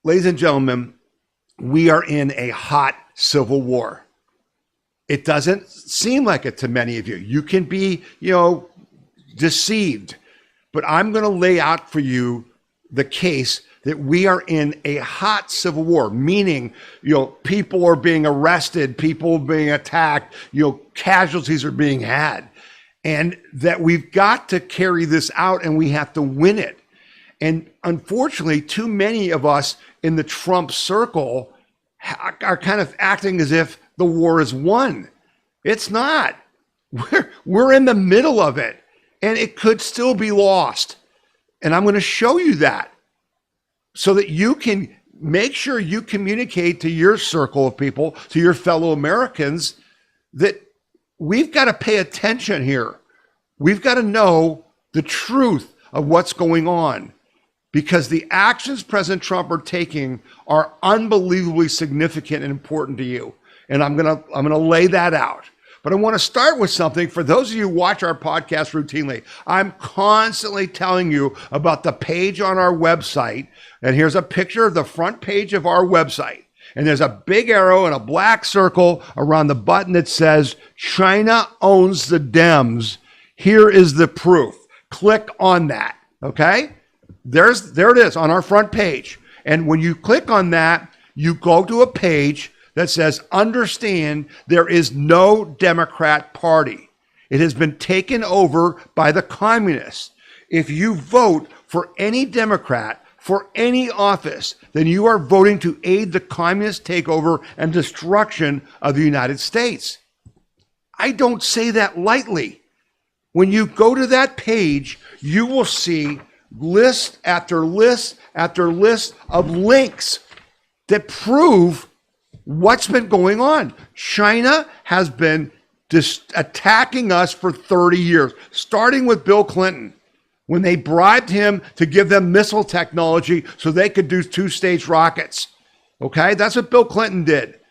ladies and gentlemen, we are in a hot civil war. It doesn't seem like it to many of you. You can be, deceived, but I'm going to lay out for you the case that we are in a hot civil war, meaning, people are being arrested, people are being attacked, casualties are being had, and that we've got to carry this out and we have to win it. And unfortunately, too many of us in the Trump circle are kind of acting as if the war is won. It's not. We're in the middle of it, and it could still be lost. And I'm going to show you that so that you can make sure you communicate to your circle of people, to your fellow Americans, that we've got to pay attention here. We've got to know the truth of what's going on, because the actions President Trump are taking are unbelievably significant and important to you. And I'm gonna lay that out. But I want to start with something. For those of you who watch our podcast routinely, I'm constantly telling you about the page on our website. And here's a picture of the front page of our website. And there's a big arrow and a black circle around the button that says, China owns the Dems. Here is the proof. Click on that, okay? There it is on our front page. And when you click on that, you go to a page that says, understand there is no Democrat Party. It has been taken over by the communists. If you vote for any Democrat for any office, then you are voting to aid the communist takeover and destruction of the United States. I don't say that lightly. When you go to that page, you will see list after list after list of links that prove what's been going on. China has been attacking us for 30 years, starting with Bill Clinton, when they bribed him to give them missile technology so they could do two-stage rockets. Okay, that's what Bill Clinton did.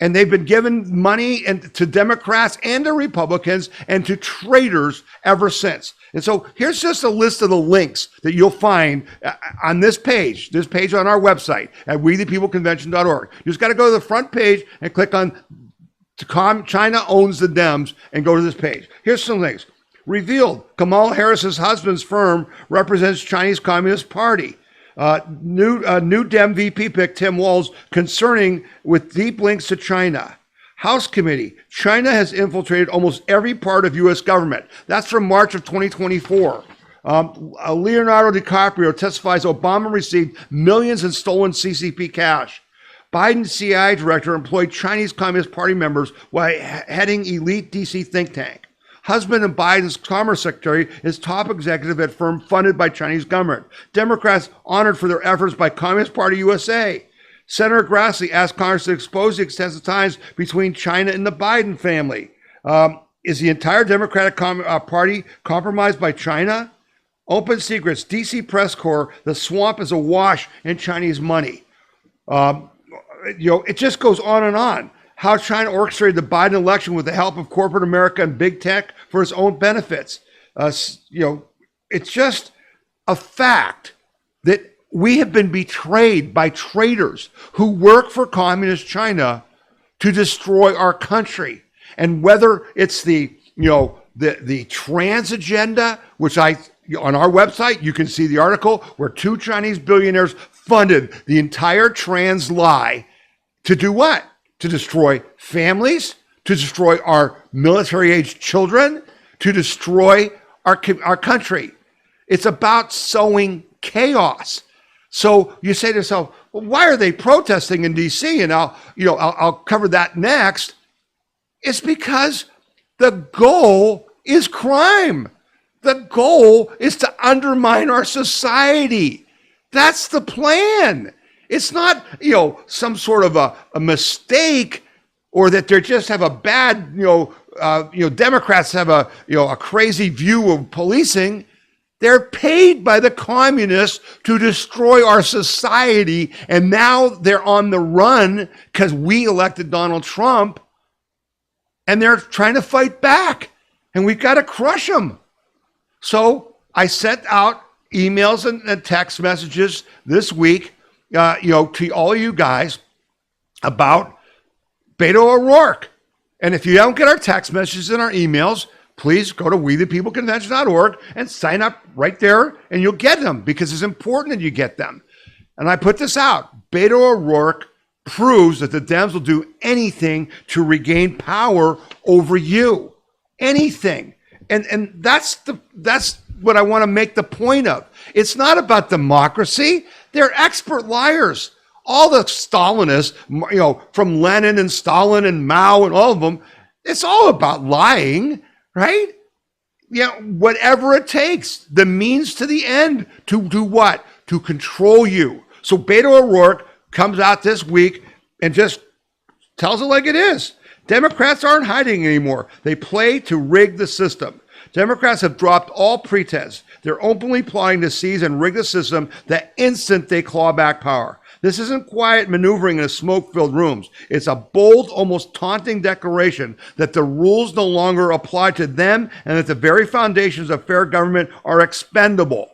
And they've been giving money to Democrats and to Republicans and to traitors ever since. And so here's just a list of the links that you'll find on this page on our website at wethepeopleconvention.org. You just got to go to the front page and click on China owns the Dems and go to this page. Here's some links. Revealed, Kamala Harris's husband's firm represents Chinese Communist Party. New Dem VP pick Tim Walz concerning with deep links to China. House Committee, China has infiltrated almost every part of U.S. government. That's from March of 2024. Leonardo DiCaprio testifies Obama received millions in stolen CCP cash. Biden CIA director employed Chinese Communist Party members while heading elite DC think tank. Husband of Biden's Commerce Secretary is top executive at firm funded by Chinese government. Democrats honored for their efforts by Communist Party USA. Senator Grassley asked Congress to expose the extensive ties between China and the Biden family. Is the entire Democratic Party compromised by China? Open secrets, DC press corps, the swamp is awash in Chinese money. It just goes on and on. How China orchestrated the Biden election with the help of corporate America and big tech for its own benefits. It's just a fact that we have been betrayed by traitors who work for communist China to destroy our country. And whether it's the trans agenda, which on our website, you can see the article where two Chinese billionaires funded the entire trans lie to do what? To destroy families, to destroy our military-aged children, to destroy our country. It's about sowing chaos. So you say to yourself, well, why are they protesting in DC? And I'll cover that next. It's because the goal is crime. The goal is to undermine our society. That's the plan. It's not, some sort of a mistake, or that they just have a bad, Democrats have a crazy view of policing. They're paid by the communists to destroy our society, and now they're on the run because we elected Donald Trump, and they're trying to fight back, and we've got to crush them. So I sent out emails and text messages this week to all you guys about Beto O'Rourke. And if you don't get our text messages and our emails, please go to wethepeopleconvention.org and sign up right there, and you'll get them because it's important that you get them. And I put this out. Beto O'Rourke proves that the Dems will do anything to regain power over you. Anything. And that's what I want to make the point of. It's not about democracy. They're expert liars. All the Stalinists, from Lenin and Stalin and Mao and all of them, it's all about lying, right? Whatever it takes, the means to the end to do what? To control you. So Beto O'Rourke comes out this week and just tells it like it is. Democrats aren't hiding anymore. They play to rig the system. Democrats have dropped all pretense. They're openly plotting to seize and rig the system the instant they claw back power. This isn't quiet maneuvering in smoke-filled rooms. It's a bold, almost taunting declaration that the rules no longer apply to them and that the very foundations of fair government are expendable.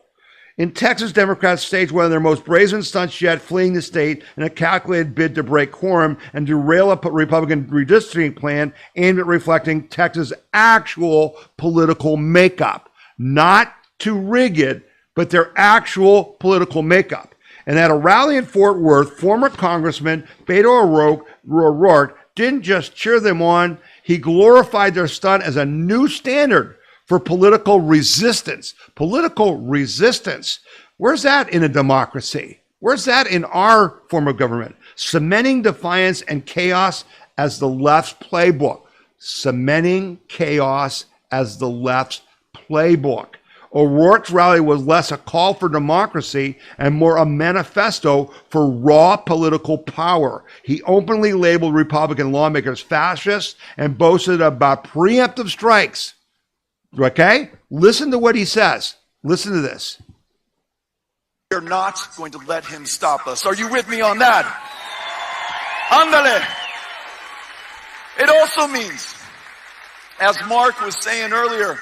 In Texas, Democrats staged one of their most brazen stunts yet, fleeing the state in a calculated bid to break quorum and derail a Republican redistricting plan aimed at reflecting Texas' actual political makeup. Not to rig it, but their actual political makeup. And at a rally in Fort Worth, former Congressman Beto O'Rourke didn't just cheer them on, he glorified their stunt as a new standard for political resistance. Political resistance. Where's that in a democracy? Where's that in our form of government? Cementing defiance and chaos as the left's playbook. Cementing chaos as the left's playbook. O'Rourke's rally was less a call for democracy and more a manifesto for raw political power. He openly labeled Republican lawmakers fascists and boasted about preemptive strikes. Okay? Listen to what he says. Listen to this. We're not going to let him stop us. Are you with me on that? Ándale. It also means, as Mark was saying earlier,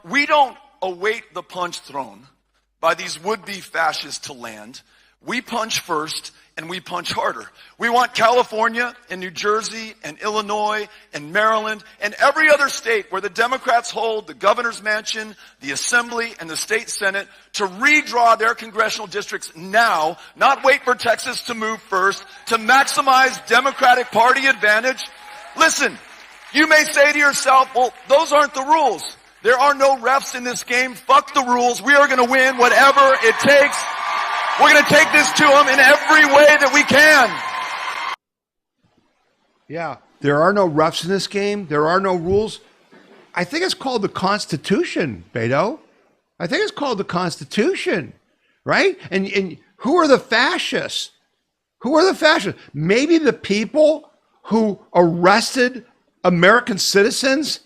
we don't await the punch thrown by these would-be fascists to land. We punch first and we punch harder. We want California and New Jersey and Illinois and Maryland and every other state where the Democrats hold the governor's mansion, the assembly, and the state senate to redraw their congressional districts now, not wait for Texas to move first, to maximize Democratic Party advantage. Listen, you may say to yourself, well, those aren't the rules. There are no refs in this game. Fuck the rules. We are going to win whatever it takes. We're going to take this to them in every way that we can. Yeah, there are no refs in this game. There are no rules. I think it's called the Constitution, Beto. I think it's called the Constitution, right? And who are the fascists? Who are the fascists? Maybe the people who arrested American citizens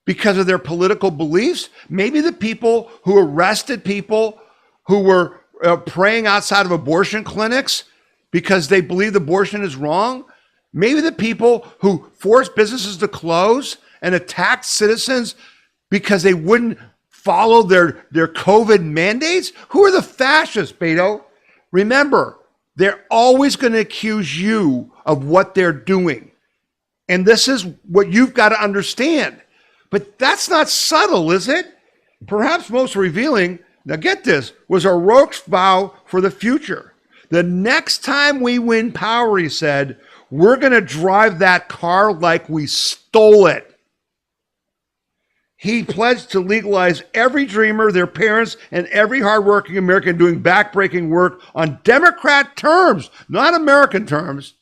because of their political beliefs. Maybe the people who arrested people who were praying outside of abortion clinics because they believe abortion is wrong. Maybe the people who forced businesses to close and attacked citizens because they wouldn't follow their COVID mandates. Who are the fascists, Beto? Remember, they're always going to accuse you of what they're doing. And this is what you've got to understand. But that's not subtle, is it? Perhaps most revealing, now get this, was O'Rourke's vow for the future. The next time we win power, he said, we're going to drive that car like we stole it. He pledged to legalize every dreamer, their parents, and every hardworking American doing backbreaking work on Democrat terms, not American terms,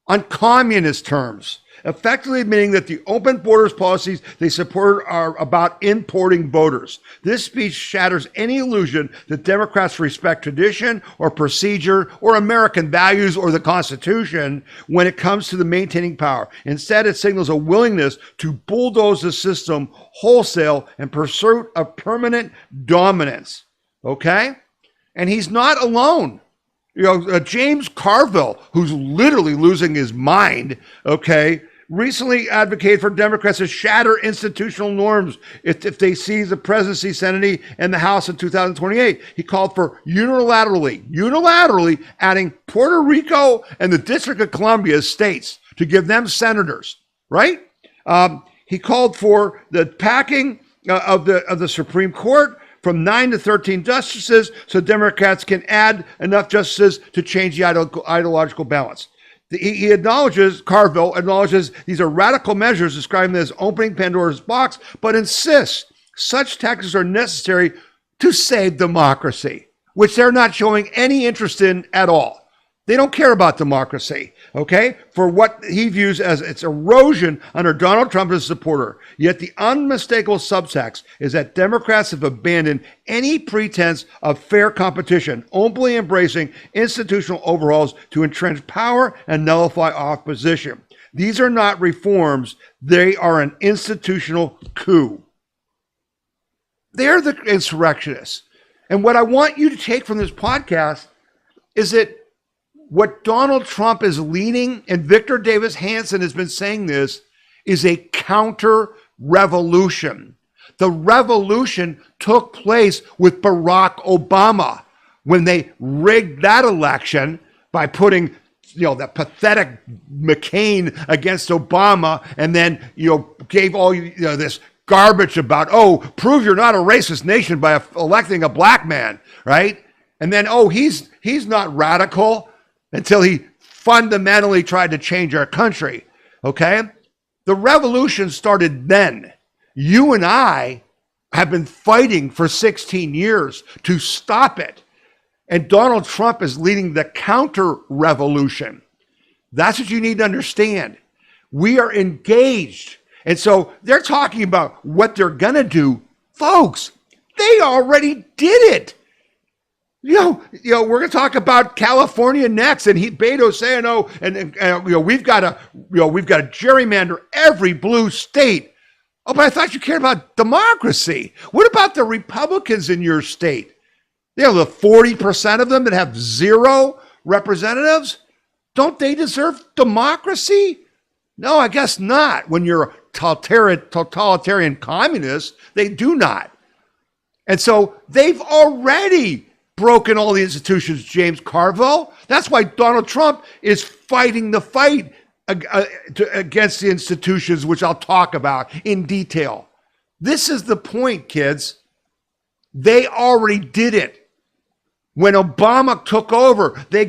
on communist terms, effectively admitting that the open borders policies they support are about importing voters. This speech shatters any illusion that Democrats respect tradition or procedure or American values or the Constitution when it comes to the maintaining power. Instead, it signals a willingness to bulldoze the system wholesale in pursuit of permanent dominance. Okay? And he's not alone. James Carville, who's literally losing his mind, okay, recently advocated for Democrats to shatter institutional norms if they seize the presidency, Senate, and the House in 2028. He called for unilaterally adding Puerto Rico and the District of Columbia as states to give them senators, right? He called for the packing of the Supreme Court from 9 to 13 justices so Democrats can add enough justices to change the ideological balance. He acknowledges, Carville acknowledges these are radical measures, describing them as opening Pandora's box, but insists such tactics are necessary to save democracy, which they're not showing any interest in at all. They don't care about democracy, okay, for what he views as its erosion under Donald Trump as a supporter. Yet the unmistakable subtext is that Democrats have abandoned any pretense of fair competition, openly embracing institutional overhauls to entrench power and nullify opposition. These are not reforms. They are an institutional coup. They're the insurrectionists. And what I want you to take from this podcast is that what Donald Trump is leading, and Victor Davis Hanson has been saying this, is a counter-revolution. The revolution took place with Barack Obama when they rigged that election by putting, that pathetic McCain against Obama, and then, gave all this garbage about, prove you're not a racist nation by electing a black man, right? And then, he's not radical, until he fundamentally tried to change our country, okay? The revolution started then. You and I have been fighting for 16 years to stop it. And Donald Trump is leading the counter-revolution. That's what you need to understand. We are engaged. And so they're talking about what they're going to do. Folks, they already did it. We're going to talk about California next, and Beto saying, we've got to gerrymander every blue state. Oh, but I thought you cared about democracy. What about the Republicans in your state? The 40% of them that have zero representatives. Don't they deserve democracy? No, I guess not. When you're a totalitarian communist, they do not. And so they've already broken all the institutions, James Carville. That's why Donald Trump is fighting the fight against the institutions, which I'll talk about in detail. This is the point, kids. They already did it. When Obama took over, they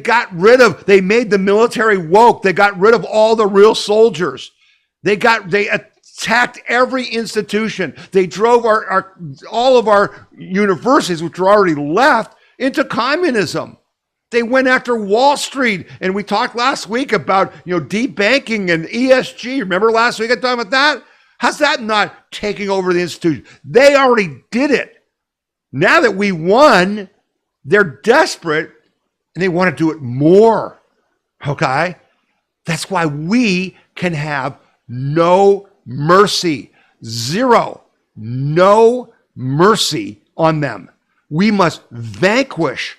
made the military woke. They got rid of all the real soldiers. They attacked every institution. They drove all of our universities, which were already left, into communism. They went after Wall Street, and we talked last week about deep banking and ESG. Remember last week I talked about that? How's that not taking over the institution? They already did it. Now that we won, they're desperate and they want to do it more. Okay? That's why we can have no mercy. Zero. No mercy on them. We must vanquish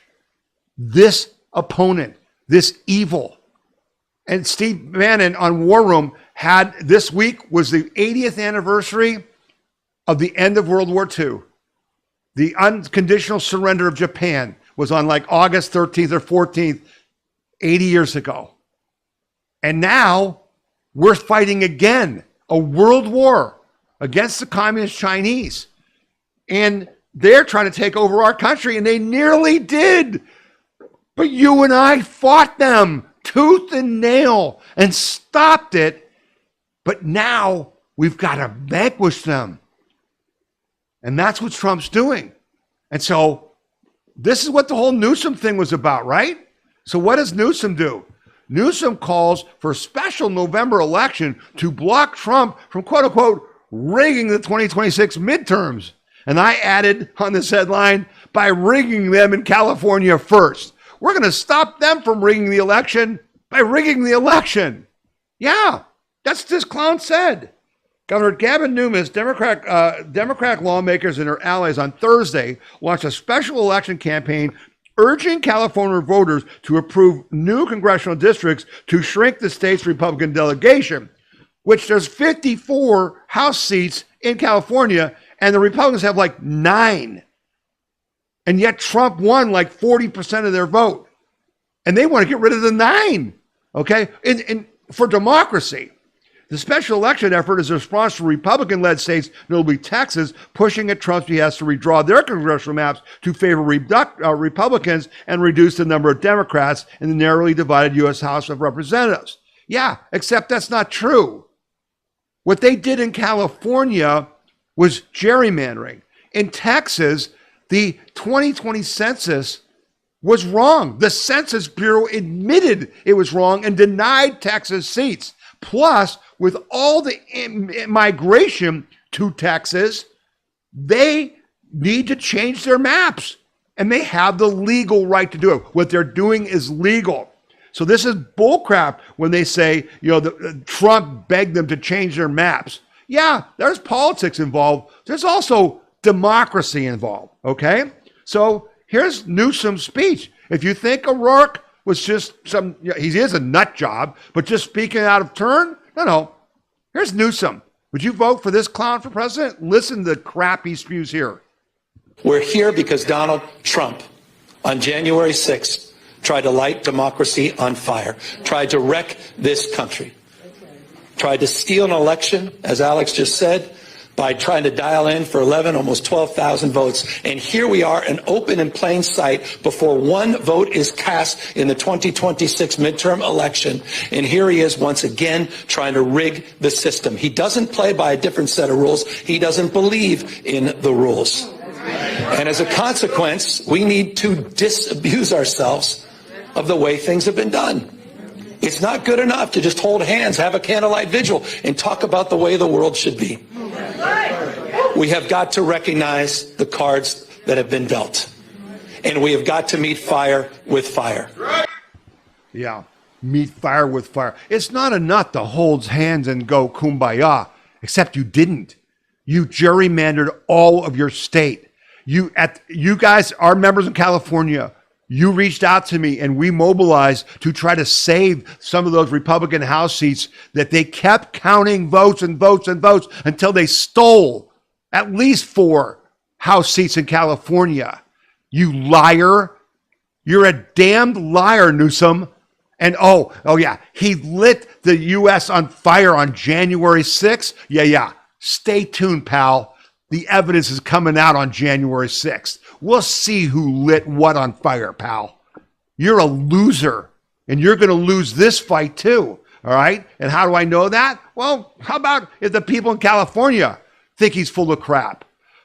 this opponent, this evil. And Steve Bannon on War Room this week was the 80th anniversary of the end of World War II. The unconditional surrender of Japan was on like August 13th or 14th, 80 years ago. And now we're fighting again, a world war against the communist Chinese. And they're trying to take over our country, and they nearly did. But you and I fought them tooth and nail and stopped it. But now we've got to vanquish them. And that's what Trump's doing. And so this is what the whole Newsom thing was about, right? So what does Newsom do? Newsom calls for a special November election to block Trump from, quote unquote, rigging the 2026 midterms. And I added on this headline, by rigging them in California first. We're going to stop them from rigging the election by rigging the election. Yeah, that's what this clown said. Governor Gavin Newman's Democratic lawmakers and their allies on Thursday launched a special election campaign urging California voters to approve new congressional districts to shrink the state's Republican delegation. which there's 54 House seats in California, and the Republicans have like 9. And yet Trump won like 40% of their vote. And they want to get rid of the 9. Okay? And for democracy, the special election effort is a response to Republican-led states, notably Texas, pushing at Trump's behest to redraw their congressional maps to favor Republicans and reduce the number of Democrats in the narrowly divided U.S. House of Representatives. Yeah, except that's not true. What they did in California was gerrymandering. In Texas, the 2020 census was wrong. The Census Bureau admitted it was wrong and denied Texas seats. Plus, with all the migration to Texas, they need to change their maps. And they have the legal right to do it. What they're doing is legal. So this is bullcrap when they say, Trump begged them to change their maps. Yeah, there's politics involved. There's also democracy involved, okay? So here's Newsom's speech. If you think O'Rourke was just he is a nut job, but just speaking out of turn, no. Here's Newsom. Would you vote for this clown for president? Listen to the crap he spews here. We're here because Donald Trump, on January 6th, tried to light democracy on fire, tried to wreck this country, tried to steal an election, as Alex just said, by trying to dial in for 11, almost 12,000 votes. And here we are, an open in plain sight before one vote is cast in the 2026 midterm election. And here he is once again trying to rig the system. He doesn't play by a different set of rules. He doesn't believe in the rules. And as a consequence, we need to disabuse ourselves of the way things have been done. It's not good enough to just hold hands, have a candlelight vigil, and talk about the way the world should be. We have got to recognize the cards that have been dealt. And we have got to meet fire with fire. Yeah, meet fire with fire. It's not enough to hold hands and go kumbaya, except you didn't. You gerrymandered all of your state. You guys, our members in California, you reached out to me and we mobilized to try to save some of those Republican House seats that they kept counting votes and votes and votes until they stole at least 4 House seats in California. You liar. You're a damned liar, Newsom. And oh yeah, he lit the U.S. on fire on January 6th. Yeah. Stay tuned, pal. The evidence is coming out on January 6th. We'll see who lit what on fire, pal. You're a loser, and you're going to lose this fight too, all right? And how do I know that? Well, how about if the people in California think he's full of crap?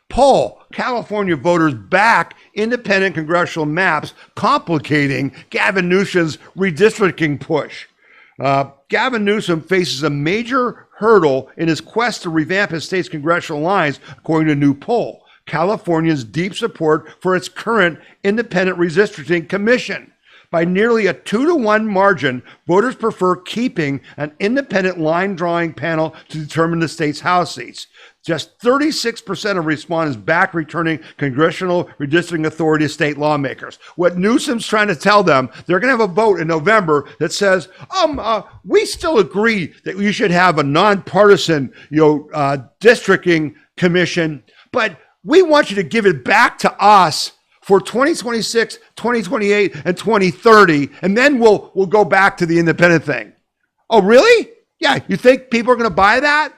Poll California voters back independent congressional maps, complicating Gavin Newsom's redistricting push. Gavin Newsom faces a major hurdle in his quest to revamp his state's congressional lines, according to a new poll. California's deep support for its current independent redistricting commission. By nearly a 2-to-1 margin, voters prefer keeping an independent line drawing panel to determine the state's House seats. Just 36% of respondents back returning congressional redistricting authority to state lawmakers. What Newsom's trying to tell them, they're going to have a vote in November that says, we still agree that you should have a nonpartisan, districting commission, but we want you to give it back to us for 2026, 2028, and 2030, and then we'll go back to the independent thing. Oh, really? Yeah, you think people are going to buy that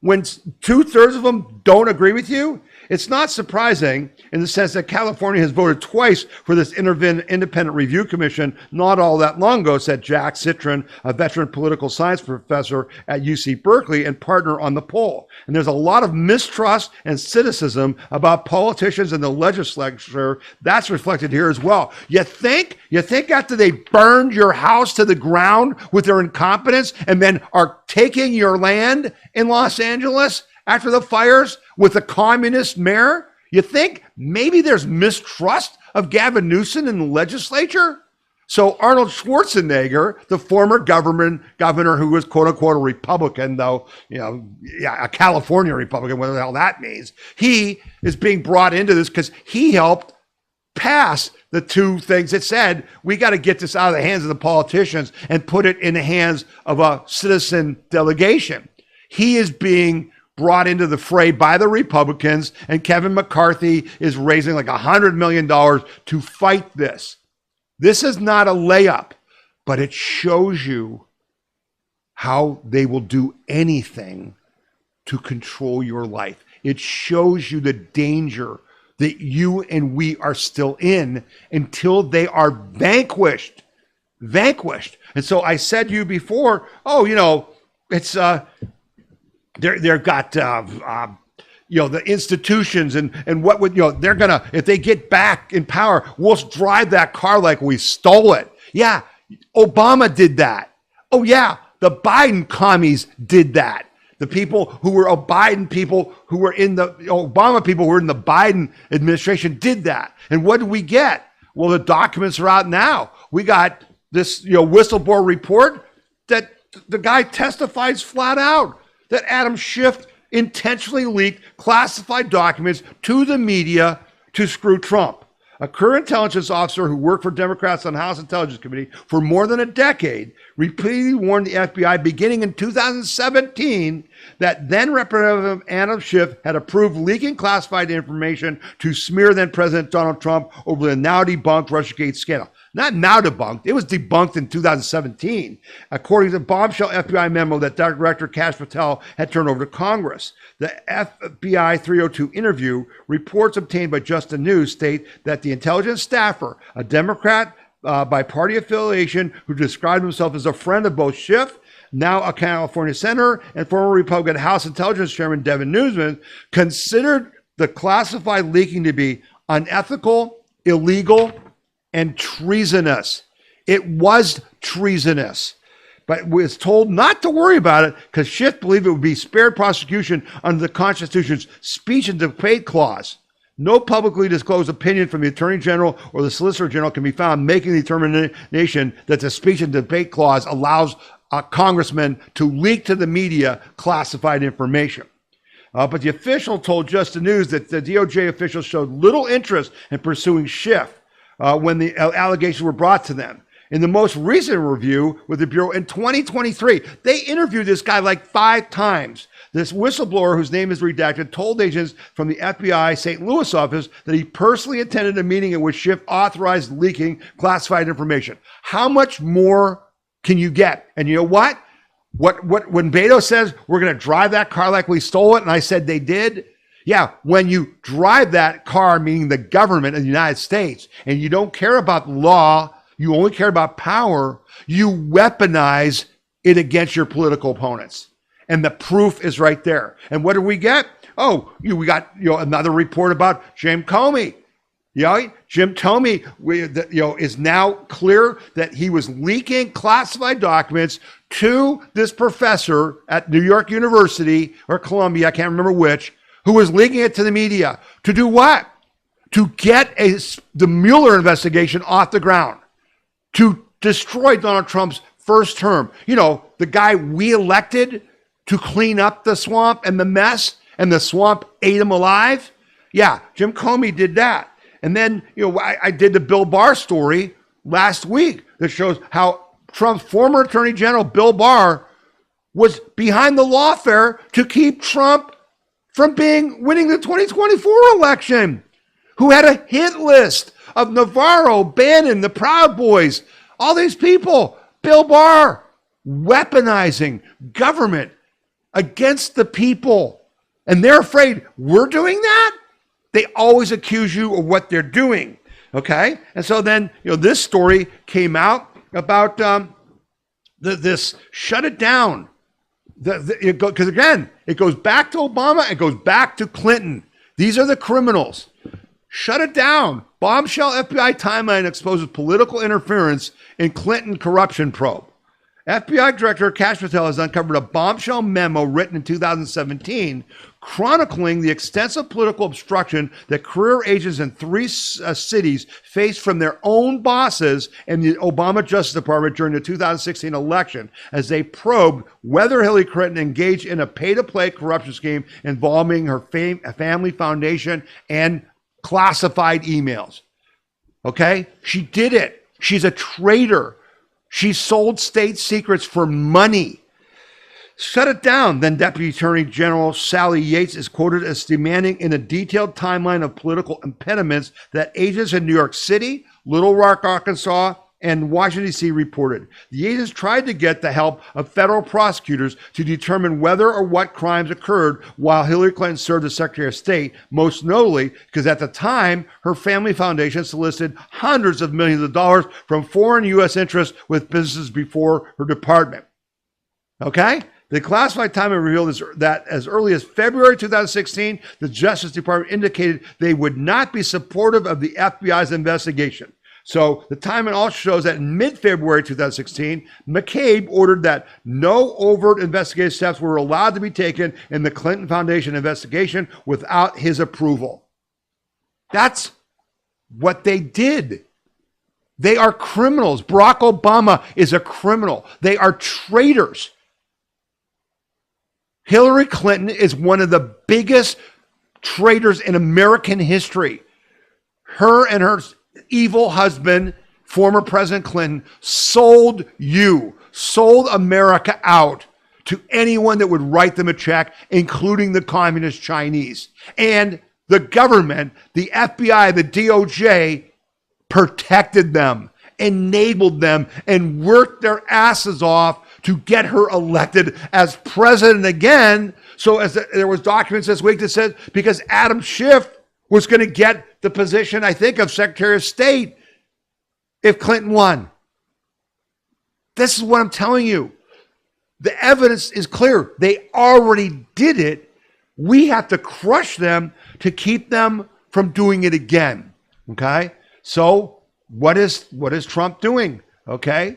when 2/3 of them don't agree with you? It's not surprising in the sense that California has voted twice for this independent review commission not all that long ago, said Jack Citron, a veteran political science professor at UC Berkeley and partner on the poll. And there's a lot of mistrust and cynicism about politicians in the legislature. That's reflected here as well. You think after they burned your house to the ground with their incompetence and then are taking your land in Los Angeles after the fires with a communist mayor, you think maybe there's mistrust of Gavin Newsom in the legislature? So Arnold Schwarzenegger, the former governor who was quote unquote a Republican, though, a California Republican, whatever the hell that means, he is being brought into this because he helped pass the 2 things that said, we got to get this out of the hands of the politicians and put it in the hands of a citizen delegation. he is being brought into the fray by the Republicans, and Kevin McCarthy is raising like $100 million to fight this. This is not a layup, but it shows you how they will do anything to control your life. It shows you the danger that you and we are still in until they are vanquished. And so I said to you before, it's they've got the institutions and what would they're gonna, if they get back in power, we'll drive that car like we stole it. Yeah, Obama did that. Oh yeah, the Biden commies did that. The people who were Biden people who were in the Obama people who were in the Biden administration did that. And what did we get? Well, the documents are out now. We got this whistleblower report that the guy testifies flat out that Adam Schiff intentionally leaked classified documents to the media to screw Trump. A career intelligence officer who worked for Democrats on the House Intelligence Committee for more than a decade repeatedly warned the FBI beginning in 2017 that then Representative Adam Schiff had approved leaking classified information to smear then President Donald Trump over the now debunked Russiagate scandal. Not now debunked, it was debunked in 2017, according to the bombshell FBI memo that Director Kash Patel had turned over to Congress. The FBI 302 interview reports obtained by Just the News state that the intelligence staffer, a Democrat by party affiliation, who described himself as a friend of both Schiff, now a California senator, and former Republican House Intelligence Chairman Devin Newsman, considered the classified leaking to be unethical, illegal, and treasonous. It was treasonous, but was told not to worry about it because Schiff believed it would be spared prosecution under the Constitution's speech and debate clause. No publicly disclosed opinion from the Attorney General or the Solicitor General can be found making the determination that the speech and debate clause allows a congressman to leak to the media classified information. But the official told Just the News that the DOJ officials showed little interest in pursuing Schiff when the allegations were brought to them. In the most recent review with the Bureau in 2023, they interviewed this guy like 5 times. This whistleblower, whose name is redacted, told agents from the FBI St. Louis office that he personally attended a meeting in which Schiff authorized leaking classified information. How much more can you get? And you know what? When Beto says we're going to drive that car like we stole it, and I said they did, yeah, when you drive that car, meaning the government of the United States, and you don't care about law, you only care about power, you weaponize it against your political opponents. And the proof is right there. And what do we get? Oh, we got another report about Jim Comey. Jim Comey is now clear that he was leaking classified documents to this professor at New York University or Columbia, I can't remember which, who was leaking it to the media. To do what? To get the Mueller investigation off the ground. To destroy Donald Trump's first term. The guy we elected to clean up the swamp and the mess, and the swamp ate him alive. Yeah, Jim Comey did that. And then, I did the Bill Barr story last week that shows how Trump's former Attorney General, Bill Barr, was behind the lawfare to keep Trump from winning the 2024 election, who had a hit list of Navarro, Bannon, the Proud Boys, all these people. Bill Barr weaponizing government against the people. And they're afraid we're doing that? They always accuse you of what they're doing, okay? And so then, this story came out about this shut it down. Because again, it goes back to Obama, it goes back to Clinton. These are the criminals. Shut it down. Bombshell FBI timeline exposes political interference in Clinton corruption probe. FBI Director Kash Patel has uncovered a bombshell memo written in 2017 chronicling the extensive political obstruction that career agents in 3 cities faced from their own bosses and the Obama Justice Department during the 2016 election as they probed whether Hillary Clinton engaged in a pay-to-play corruption scheme involving her family foundation and classified emails. Okay? She did it. She's a traitor. She sold state secrets for money. Shut it down. Then Deputy Attorney General Sally Yates is quoted as demanding in a detailed timeline of political impediments that agents in New York City, Little Rock, Arkansas, and Washington, D.C. reported. The agents tried to get the help of federal prosecutors to determine whether or what crimes occurred while Hillary Clinton served as Secretary of State, most notably because at the time, her family foundation solicited hundreds of millions of dollars from foreign U.S. interests with businesses before her department. Okay? The classified timeline revealed that as early as February 2016, the Justice Department indicated they would not be supportive of the FBI's investigation. So the timeline also shows that in mid-February 2016, McCabe ordered that no overt investigative steps were allowed to be taken in the Clinton Foundation investigation without his approval. That's what they did. They are criminals. Barack Obama is a criminal. They are traitors. Hillary Clinton is one of the biggest traitors in American history. Her and her evil husband, former President Clinton, sold America out to anyone that would write them a check, including the communist Chinese. And the government, the FBI, the DOJ, protected them, enabled them, and worked their asses off to get her elected as president again. So as there was documents this week that said because Adam Schiff was going to get the position, I think, of Secretary of State if Clinton won. This is what I'm telling you. The evidence is clear. They already did it. We have to crush them to keep them from doing it again. Okay? So what is Trump doing? Okay?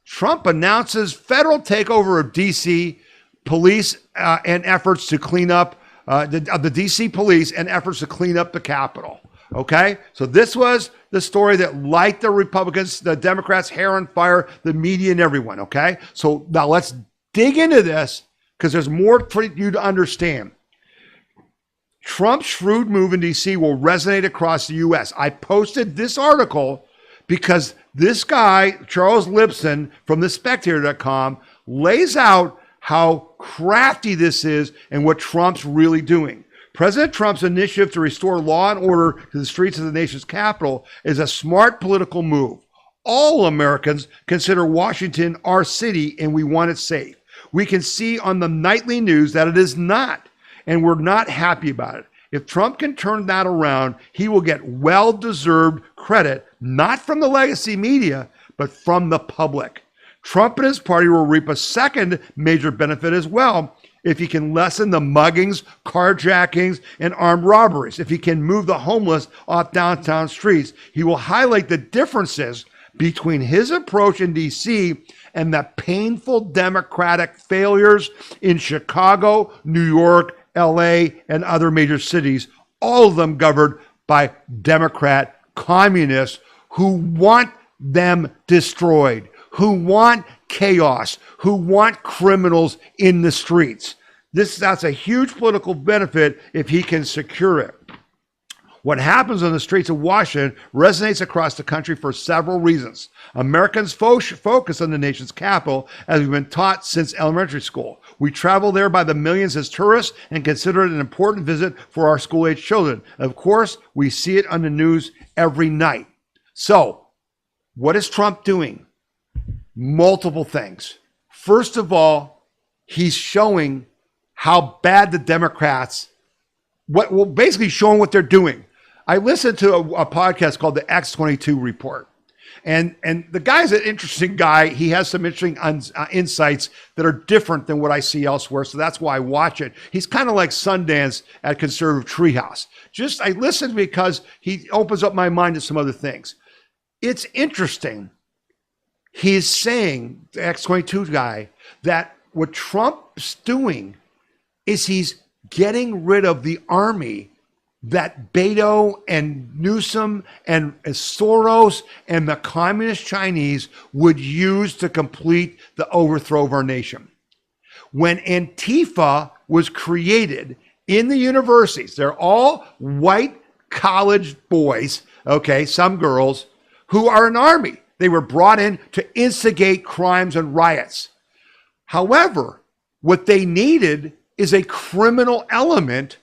Trump announces federal takeover of D.C. police and efforts to clean up the D.C. police and efforts to clean up the Capitol. Okay? So this was the story that light the Republicans, the Democrats' hair on fire, the media and everyone. Okay? So now let's dig into this because there's more for you to understand. Trump's shrewd move in D.C. will resonate across the U.S. I posted this article because this guy, Charles Lipson from thespectator.com, lays out how crafty this is and what Trump's really doing. President Trump's initiative to restore law and order to the streets of the nation's capital is a smart political move. All Americans consider Washington our city and we want it safe. We can see on the nightly news that it is not, and we're not happy about it. If Trump can turn that around, he will get well-deserved credit, not from the legacy media, but from the public. Trump and his party will reap a second major benefit as well if he can lessen the muggings, carjackings, and armed robberies. If he can move the homeless off downtown streets, he will highlight the differences between his approach in D.C. and the painful Democratic failures in Chicago, New York, L.A., and other major cities, all of them governed by Democrat communists who want them destroyed, who want chaos, who want criminals in the streets. That's a huge political benefit if he can secure it. What happens on the streets of Washington resonates across the country for several reasons. Americans focus on the nation's capital as we've been taught since elementary school. We travel there by the millions as tourists and consider it an important visit for our school-age children. Of course, we see it on the news every night. So, what is Trump doing? Multiple things. First of all, he's showing how bad the Democrats, basically showing what they're doing. I listened to a podcast called the X22 Report. And the guy's an interesting guy. He has some interesting insights that are different than what I see elsewhere. So that's why I watch it. He's kind of like Sundance at Conservative Treehouse. I listen because he opens up my mind to some other things. It's interesting. He's saying, the X22 guy, that what Trump's doing is he's getting rid of the army that Beto and Newsom and Soros and the communist Chinese would use to complete the overthrow of our nation. When Antifa was created in the universities, they're all white college boys, okay, some girls, who are an army. They were brought in to instigate crimes and riots. However, What they needed is a criminal element.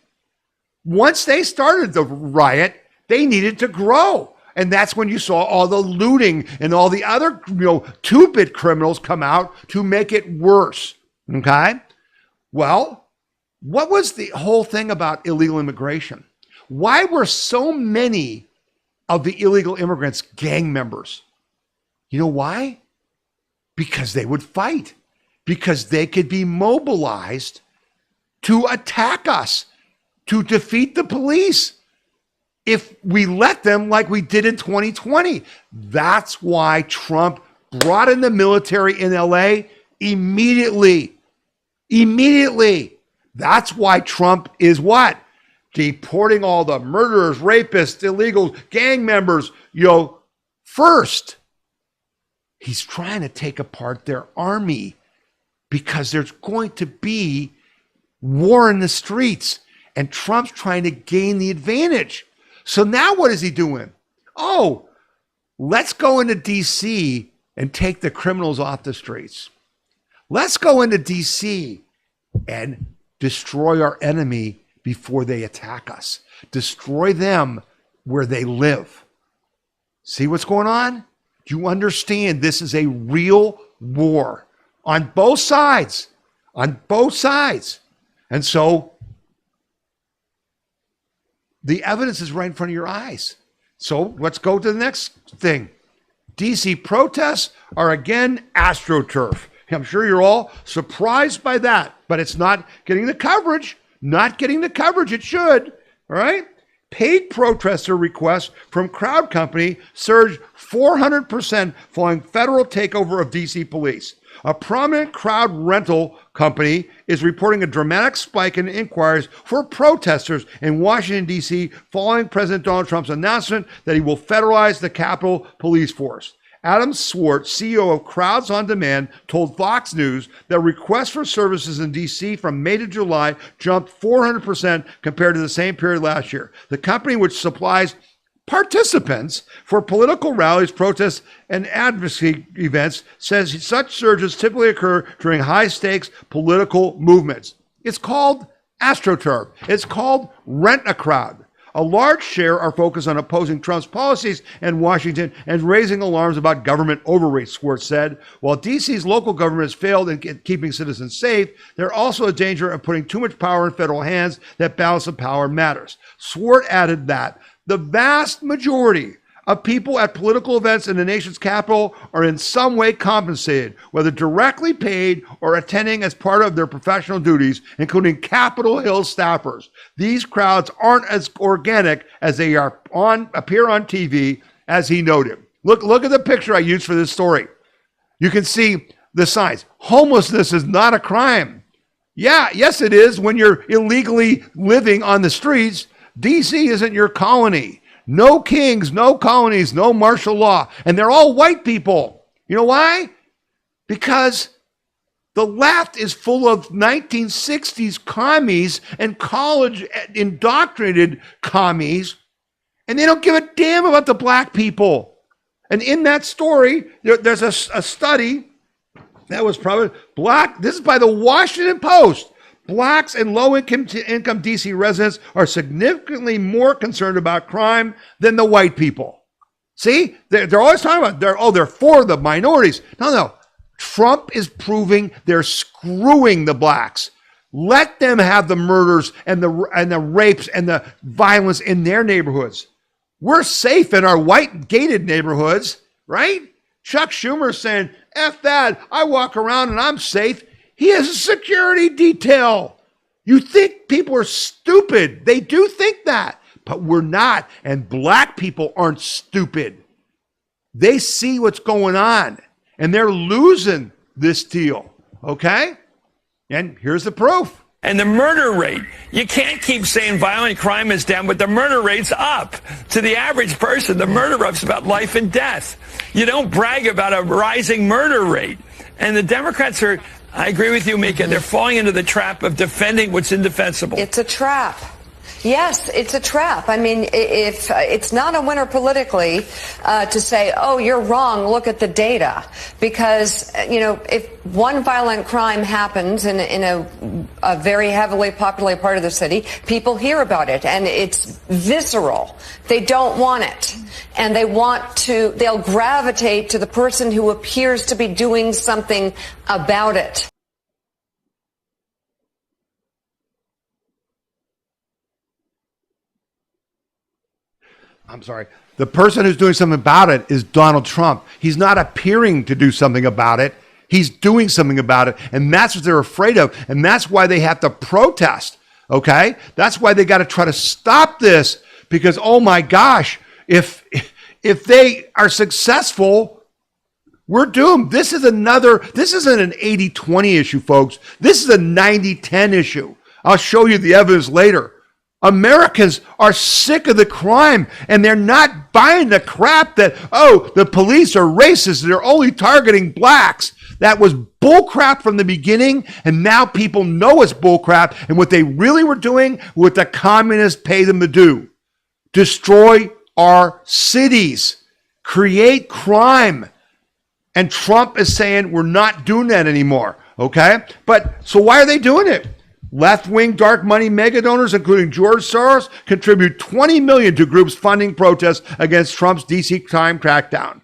Once they started the riot, they needed to grow. And that's when you saw all the looting and all the other, two-bit criminals come out to make it worse. Okay? Well, what was the whole thing about illegal immigration? Why were so many of the illegal immigrants gang members? You know why? Because they would fight. Because they could be mobilized to attack us, to defeat the police, if we let them, like we did in 2020. That's why Trump brought in the military in LA immediately. That's why Trump is what? Deporting all the murderers, rapists, illegals, gang members, first. He's trying to take apart their army because there's going to be war in the streets, and Trump's trying to gain the advantage. So now what is he doing? Oh, let's go into DC and take the criminals off the streets. Let's go into DC and destroy our enemy before they attack us. Destroy them where they live. See what's going on? Do you understand this is a real war on both sides? On both sides. And so the evidence is right in front of your eyes. So let's go to the next thing. DC protests are again AstroTurf. I'm sure you're all surprised by that, but it's not getting the coverage. Not getting the coverage it should. All right? Paid protester requests from Crowd Company surged 400% following federal takeover of DC police. A prominent crowd rental company is reporting a dramatic spike in inquiries for protesters in Washington, D.C. following President Donald Trump's announcement that he will federalize the Capitol Police Force. Adam Swartz, CEO of Crowds on Demand, told Fox News that requests for services in D.C. from May to July jumped 400% compared to the same period last year. The company, which supplies participants for political rallies, protests, and advocacy events, says such surges typically occur during high-stakes political movements. It's called AstroTurf. It's called Rent a Crowd. A large share are focused on opposing Trump's policies in Washington and raising alarms about government overreach, Swartz said. While D.C.'s local government has failed in keeping citizens safe, they're also a danger of putting too much power in federal hands. That balance of power matters. Swartz added that the vast majority of people at political events in the nation's capital are in some way compensated, whether directly paid or attending as part of their professional duties, including Capitol Hill staffers. These crowds aren't as organic as they appear on TV, as he noted. Look at the picture I used for this story. You can see the signs. Homelessness is not a crime. Yes, it is when you're illegally living on the streets. DC isn't your colony. No kings, no colonies, no martial law. And they're all white people. You know why? Because the left is full of 1960s commies and college indoctrinated commies, and they don't give a damn about the black people. And in that story, there's a study that was probably black. This is by the Washington Post. Blacks and low-income DC residents are significantly more concerned about crime than the white people. See, they're always talking about they're for the minorities. No. Trump is proving they're screwing the blacks. Let them have the murders and the rapes and the violence in their neighborhoods. We're safe in our white gated neighborhoods, right? Chuck Schumer saying, F that, I walk around and I'm safe. He has a security detail. You think people are stupid. They do think that, but we're not. And black people aren't stupid. They see what's going on, and they're losing this deal, okay? And here's the proof. And the murder rate, you can't keep saying violent crime is down, but the murder rate's up. To the average person, the murder rate's about life and death. You don't brag about a rising murder rate. And the Democrats are, I agree with you, Mika, they're falling into the trap of defending what's indefensible. It's a trap. Yes, it's a trap. I mean, if it's not a winner politically to say, oh, you're wrong, look at the data. Because, if one violent crime happens in a very heavily populated part of the city, people hear about it, and it's visceral. They don't want it. And they'll gravitate to the person who appears to be doing something about it. I'm sorry. The person who's doing something about it is Donald Trump. He's not appearing to do something about it. He's doing something about it. And that's what they're afraid of. And that's why they have to protest. Okay? That's why they got to try to stop this, because, oh my gosh, if they are successful, we're doomed. This isn't an 80-20 issue, folks. This is a 90-10 issue. I'll show you the evidence later. Americans are sick of the crime, and they're not buying the crap that, oh, the police are racist, they're only targeting blacks. That was bullcrap from the beginning, and now people know it's bullcrap, and what they really were doing, what the communists pay them to do: destroy our cities, create crime. And Trump is saying we're not doing that anymore, okay? But so why are they doing it? Left-wing dark money mega donors, including George Soros, contribute $20 million to groups funding protests against Trump's DC crime crackdown.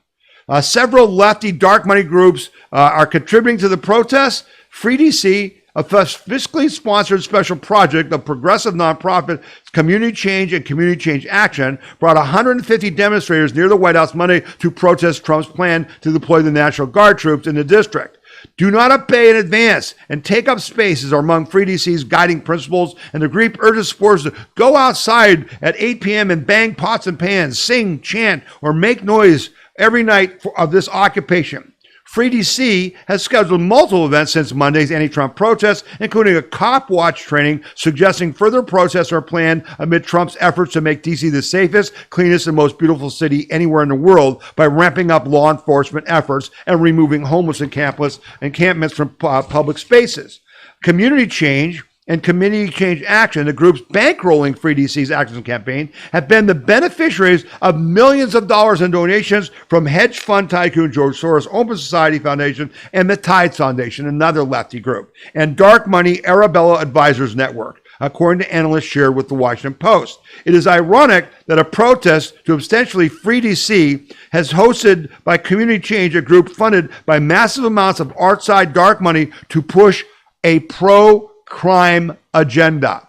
Several lefty dark money groups are contributing to the protests. Free DC, a fiscally sponsored special project of progressive nonprofit Community Change and Community Change Action, brought 150 demonstrators near the White House Monday to protest Trump's plan to deploy the National Guard troops in the district. Do not obey in advance and take up spaces are among Free DC's guiding principles, and the group urges supporters to go outside at 8 p.m. and bang pots and pans, sing, chant, or make noise every night of this occupation. Free DC has scheduled multiple events since Monday's anti-Trump protests, including a cop watch training suggesting further protests are planned amid Trump's efforts to make DC the safest, cleanest, and most beautiful city anywhere in the world by ramping up law enforcement efforts and removing homeless encampments from public spaces. Community Change and Community Change Action, the groups bankrolling Free DC's action campaign, have been the beneficiaries of millions of dollars in donations from hedge fund tycoon George Soros' Open Society Foundation and the Tides Foundation, another lefty group, and dark money Arabella Advisors Network, according to analysts shared with the Washington Post. It is ironic that a protest to ostensibly Free DC has hosted by Community Change, a group funded by massive amounts of outside dark money to push a pro-crime agenda.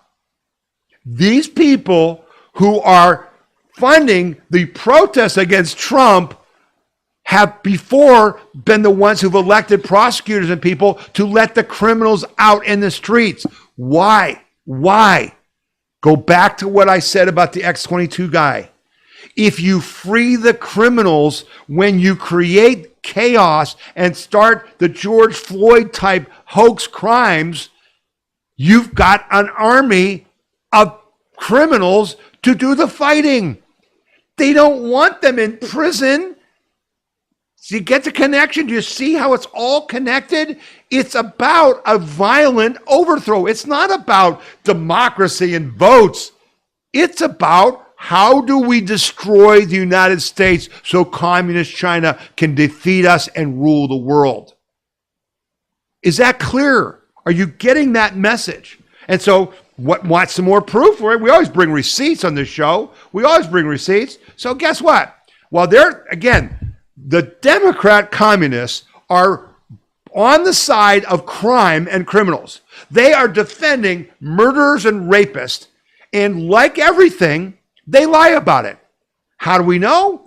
These people who are funding the protests against Trump have before been the ones who've elected prosecutors and people to let the criminals out in the streets. Why? Go back to what I said about the X-22 guy. If you free the criminals when you create chaos and start the George Floyd type hoax crimes, you've got an army of criminals to do the fighting. They don't want them in prison. So you get the connection? Do you see how it's all connected? It's about a violent overthrow. It's not about democracy and votes. It's about how do we destroy the United States so communist China can defeat us and rule the world? Is that clear? Are you getting that message? And so, want some more proof? We always bring receipts on this show. We always bring receipts. So guess what? Well, the Democrat communists are on the side of crime and criminals. They are defending murderers and rapists. And like everything, they lie about it. How do we know?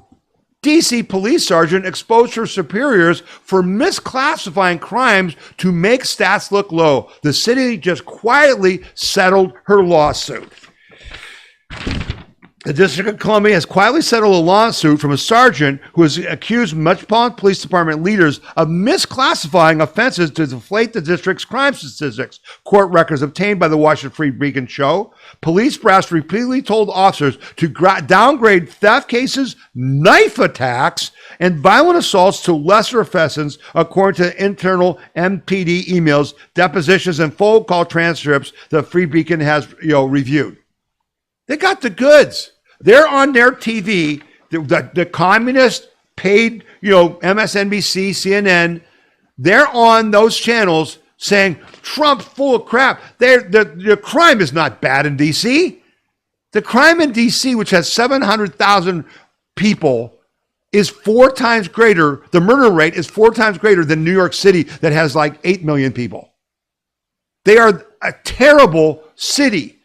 DC police sergeant exposed her superiors for misclassifying crimes to make stats look low. The city just quietly settled her lawsuit. The District of Columbia has quietly settled a lawsuit from a sergeant who has accused Metropolitan Police Department leaders of misclassifying offenses to deflate the district's crime statistics. Court records obtained by the Washington Free Beacon show police brass repeatedly told officers to downgrade theft cases, knife attacks, and violent assaults to lesser offenses, according to internal MPD emails, depositions, and phone call transcripts that Free Beacon has reviewed. They got the goods. They're on their TV. The communist paid, MSNBC, CNN. They're on those channels saying Trump's full of crap. The crime is not bad in D.C. The crime in D.C., which has 700,000 people, is 4 times greater. The murder rate is 4 times greater than New York City, that has like 8 million people. They are a terrible city.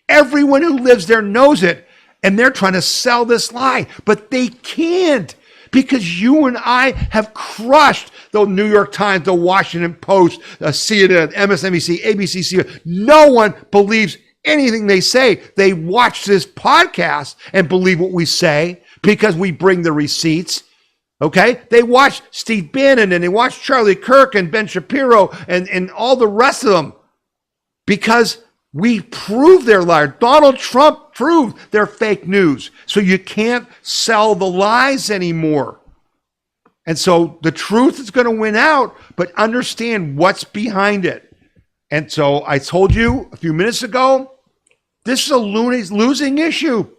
Everyone who lives there knows it, and they're trying to sell this lie, but they can't, because you and I have crushed the New York Times, the Washington Post, CNN, MSNBC, ABC, CNN. No one believes anything they say. They watch this podcast and believe what we say because we bring the receipts. Okay? They watch Steve Bannon and they watch Charlie Kirk and Ben Shapiro and all the rest of them because we prove they're liars. Donald Trump proved they're fake news. So you can't sell the lies anymore. And so the truth is going to win out, but understand what's behind it. And so I told you a few minutes ago, this is a losing issue.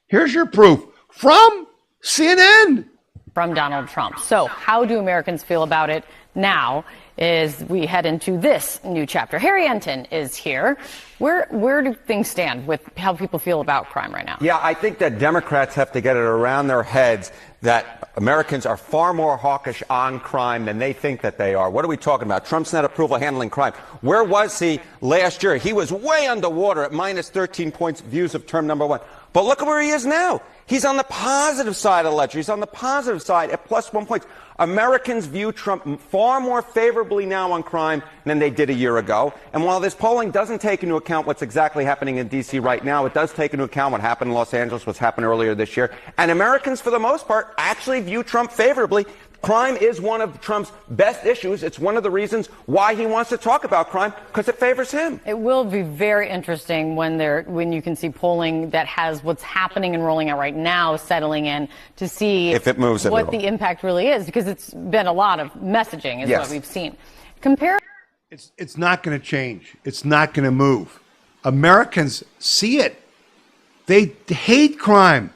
Here's your proof from CNN. From Donald Trump. So how do Americans feel about it now as we head into this new chapter? Harry Enton is here. Where do things stand with how people feel about crime right now? Yeah, I think that Democrats have to get it around their heads that Americans are far more hawkish on crime than they think that they are. What are we talking about? Trump's net approval handling crime. Where was he last year? He was way underwater at minus 13 points views of term number 1. But look at where he is now. He's on the positive side of the ledger. He's on the positive side at plus 1 point. Americans view Trump far more favorably now on crime than they did a year ago. And while this polling doesn't take into account what's exactly happening in D.C. right now, it does take into account what happened in Los Angeles, what's happened earlier this year. And Americans, for the most part, actually view Trump favorably. Crime is one of Trump's best issues. It's one of the reasons why he wants to talk about crime, because it favors him. It will be very interesting when you can see polling that has what's happening and rolling out right now settling in to see if it moves what the impact really is, because it's been a lot of messaging is what we've seen. It's not going to change. It's not going to move. Americans see it. They hate crime.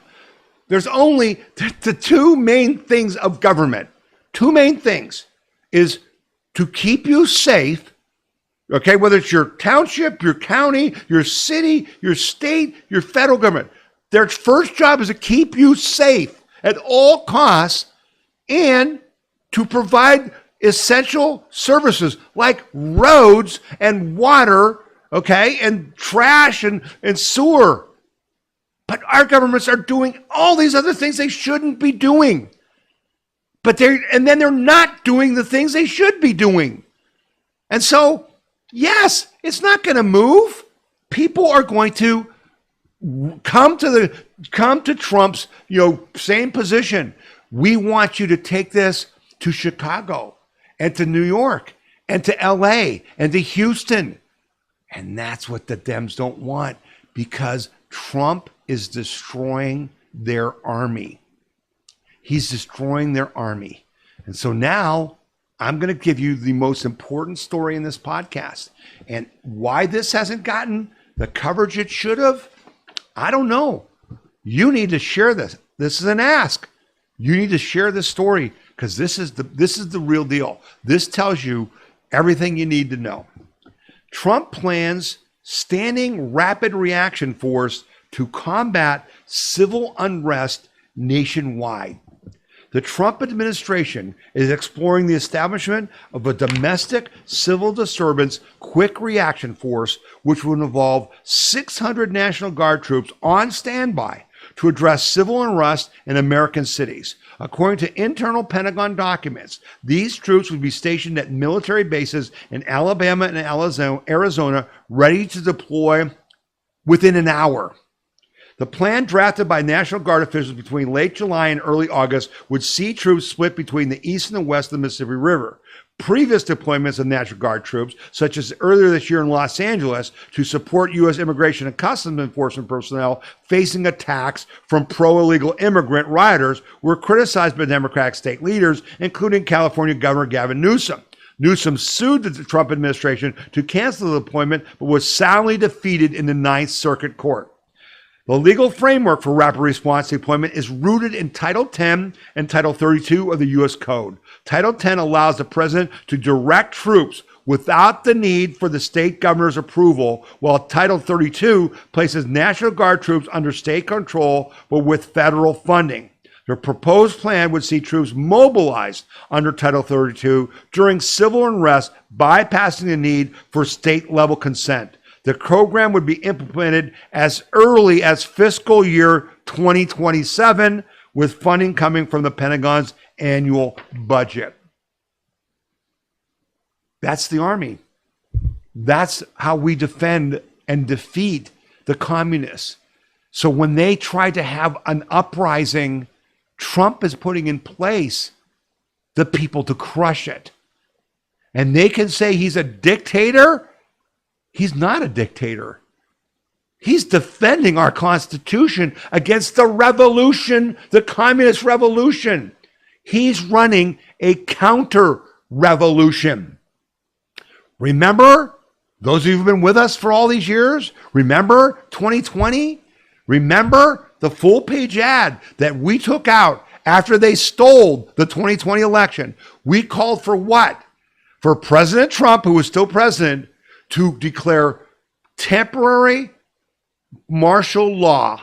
There's only the 2 main things of government. 2 main things is to keep you safe, okay, whether it's your township, your county, your city, your state, your federal government. Their first job is to keep you safe at all costs and to provide essential services like roads and water, okay, and trash and sewer. But our governments are doing all these other things they shouldn't be doing. And then they're not doing the things they should be doing. And so, yes, it's not going to move. People are going to come to Trump's, same position. We want you to take this to Chicago and to New York and to LA and to Houston. And that's what the Dems don't want, because Trump is destroying their army. He's destroying their army. And so now I'm going to give you the most important story in this podcast. And why this hasn't gotten the coverage it should have, I don't know. You need to share this. This is an ask. You need to share this story, because this is the real deal. This tells you everything you need to know. Trump plans standing rapid reaction force to combat civil unrest nationwide. The Trump administration is exploring the establishment of a domestic civil disturbance quick reaction force, which would involve 600 National Guard troops on standby to address civil unrest in American cities. According to internal Pentagon documents, these troops would be stationed at military bases in Alabama and Arizona, ready to deploy within an hour. The plan, drafted by National Guard officials between late July and early August, would see troops split between the east and the west of the Mississippi River. Previous deployments of National Guard troops, such as earlier this year in Los Angeles, to support U.S. Immigration and Customs Enforcement personnel facing attacks from pro-illegal immigrant rioters, were criticized by Democratic state leaders, including California Governor Gavin Newsom. Newsom sued the Trump administration to cancel the deployment, but was soundly defeated in the Ninth Circuit Court. The legal framework for rapid response deployment is rooted in Title 10 and Title 32 of the U.S. Code. Title 10 allows the president to direct troops without the need for the state governor's approval, while Title 32 places National Guard troops under state control but with federal funding. The proposed plan would see troops mobilized under Title 32 during civil unrest, bypassing the need for state-level consent. The program would be implemented as early as fiscal year 2027, with funding coming from the Pentagon's annual budget. That's the Army. That's how we defend and defeat the communists. So when they try to have an uprising, Trump is putting in place the people to crush it. And they can say he's a dictator. He's not a dictator. He's defending our Constitution against the revolution, the communist revolution. He's running a counter-revolution. Remember, those of you who've been with us for all these years, remember 2020? Remember the full-page ad that we took out after they stole the 2020 election? We called for what? For President Trump, who was still president, to declare temporary martial law,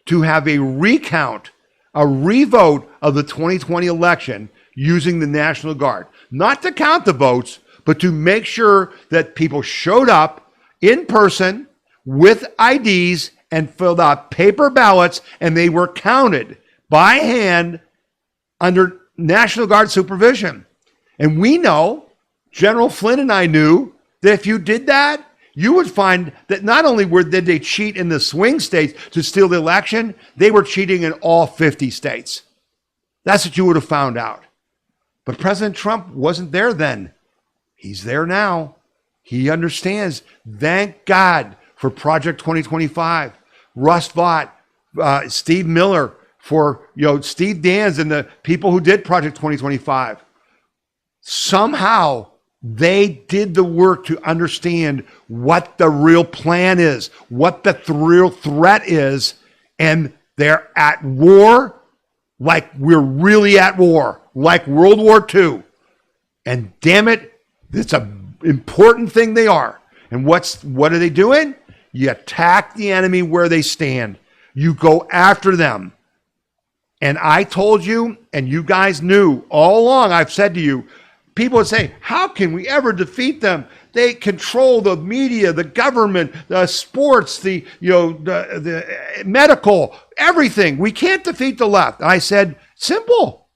to have a recount, a revote of the 2020 election using the National Guard. Not to count the votes, but to make sure that people showed up in person with IDs and filled out paper ballots, and they were counted by hand under National Guard supervision. And we know, General Flynn and I knew, that if you did that, you would find that not only did they cheat in the swing states to steal the election, they were cheating in all 50 states. That's what you would have found out. But President Trump wasn't there then. He's there now. He understands. Thank God for Project 2025. Russ Vought, Steve Miller, for Steve Dans and the people who did Project 2025. Somehow they did the work to understand what the real plan is, what the real threat is, and they're at war like we're really at war, like World War II. And damn it, it's an important thing they are. And what are they doing? You attack the enemy where they stand. You go after them. And I told you, and you guys knew all along, I've said to you, people would say, how can we ever defeat them? They control the media, the government, the sports, the medical, everything. We can't defeat the left. And I said, simple.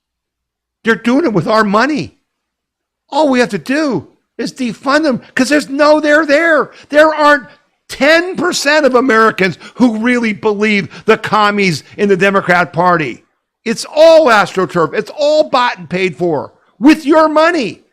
They're doing it with our money. All we have to do is defund them, because they're there. There aren't 10% of Americans who really believe the commies in the Democrat Party. It's all AstroTurf. It's all bought and paid for with your money.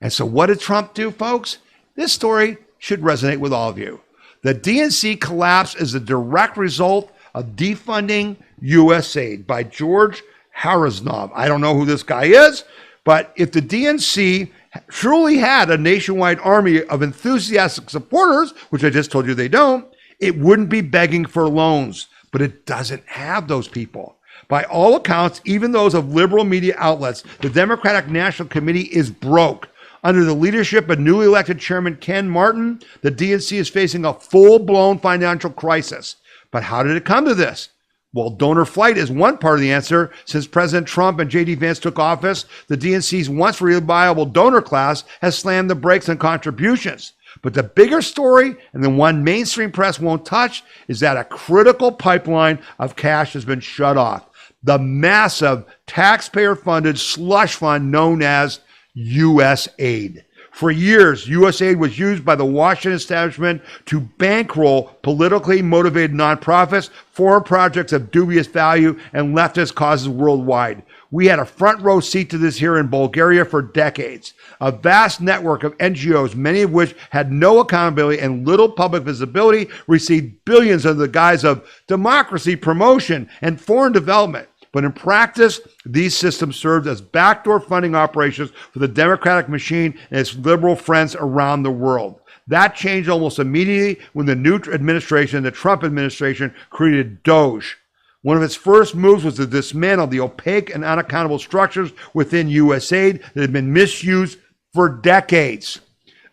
And so what did Trump do, folks? This story should resonate with all of you. The DNC collapse is a direct result of defunding USAID by George Haraznov. I don't know who this guy is, but if the DNC truly had a nationwide army of enthusiastic supporters, which I just told you they don't, it wouldn't be begging for loans. But it doesn't have those people. By all accounts, even those of liberal media outlets, the Democratic National Committee is broke. Under the leadership of newly elected Chairman Ken Martin, the DNC is facing a full-blown financial crisis. But how did it come to this? Well, donor flight is one part of the answer. Since President Trump and J.D. Vance took office, the DNC's once reliable donor class has slammed the brakes on contributions. But the bigger story, and the one mainstream press won't touch, is that a critical pipeline of cash has been shut off. The massive taxpayer-funded slush fund known as USAID. For years, USAID was used by the Washington establishment to bankroll politically motivated nonprofits, foreign projects of dubious value, and leftist causes worldwide. We had a front row seat to this here in Bulgaria for decades. A vast network of NGOs, many of which had no accountability and little public visibility, received billions under the guise of democracy promotion and foreign development. But in practice, these systems served as backdoor funding operations for the Democratic machine and its liberal friends around the world. That changed almost immediately when the new administration, the Trump administration, created DOGE. One of its first moves was to dismantle the opaque and unaccountable structures within USAID that had been misused for decades.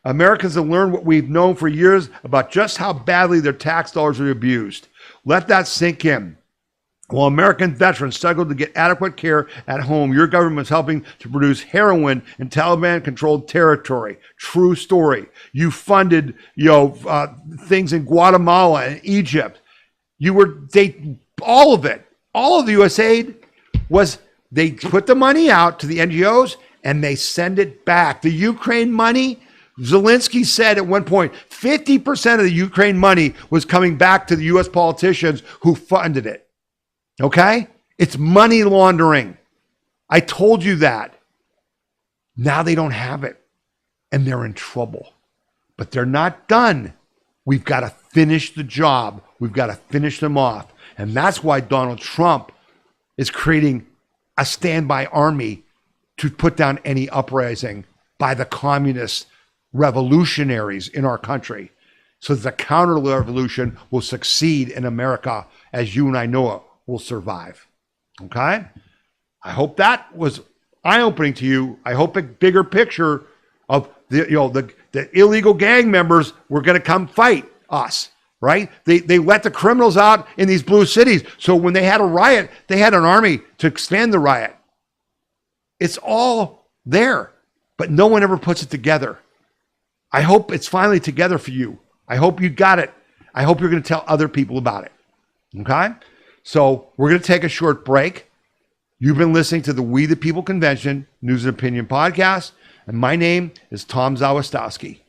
Americans have learned what we've known for years about just how badly their tax dollars are abused. Let that sink in. While American veterans struggled to get adequate care at home, your government was helping to produce heroin in Taliban-controlled territory. True story. You funded, things in Guatemala and Egypt. All of it. All of the USAID was they put the money out to the NGOs and they send it back. The Ukraine money, Zelensky said at one point, 50% of the Ukraine money was coming back to the U.S. politicians who funded it. Okay? It's money laundering. I told you that. Now they don't have it. And they're in trouble. But they're not done. We've got to finish the job. We've got to finish them off. And that's why Donald Trump is creating a standby army to put down any uprising by the communist revolutionaries in our country. So that the counter-revolution will succeed in America as you and I know it will survive. Okay? I hope that was eye-opening to you. I hope a bigger picture of the illegal gang members were going to come fight us, right? They let the criminals out in these blue cities. So when they had a riot, they had an army to expand the riot. It's all there, but no one ever puts it together. I hope it's finally together for you. I hope you got it. I hope you're going to tell other people about it. Okay? So we're going to take a short break. You've been listening to the We the People Convention News and Opinion podcast, and my name is Tom Zawistowski.